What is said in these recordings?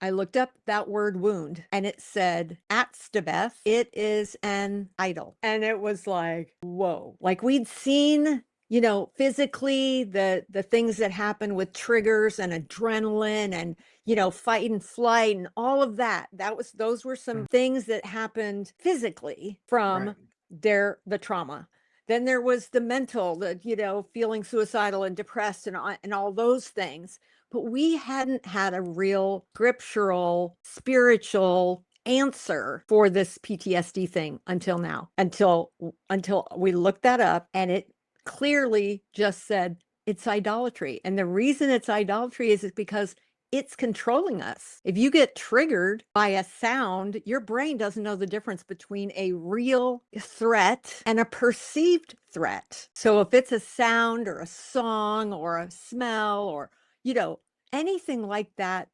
I looked up that word wound and it said at Stabeth, it is an idol. And it was like, whoa, like we'd seen, physically the things that happen with triggers and adrenaline and, fight and flight and all of that. Those were some Mm. things that happened physically Right. from the trauma. Then there was the mental, feeling suicidal and depressed and all those things, but we hadn't had a real scriptural, spiritual answer for this PTSD thing until now, until we looked that up and it clearly just said it's idolatry. And the reason it's idolatry is because it's controlling us. If you get triggered by a sound, your brain doesn't know the difference between a real threat and a perceived threat. So if it's a sound or a song or a smell or anything like that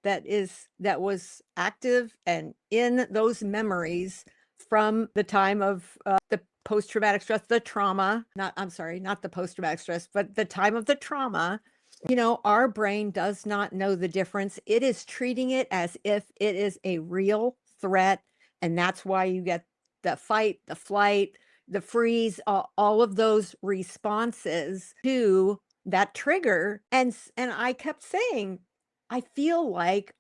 was active and in those memories from the time of the post-traumatic stress, the trauma, I'm sorry, not the post-traumatic stress, but the time of the trauma, our brain does not know the difference. It is treating it as if it is a real threat. And that's why you get the fight, the flight, the freeze, all of those responses to that trigger. And I kept saying, I feel like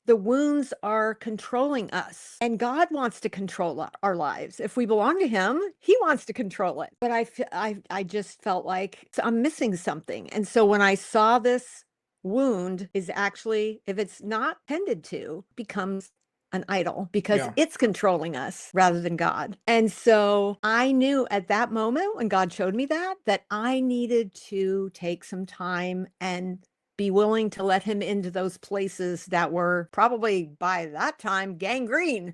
the wounds are controlling us, and God wants to control our lives. If we belong to him, he wants to control it. But I just felt like I'm missing something. And so when I saw this wound is actually, if it's not tended to, becomes an idol because Yeah. it's controlling us rather than God. And so I knew at that moment when God showed me that I needed to take some time and be willing to let him into those places that were probably by that time gangrene.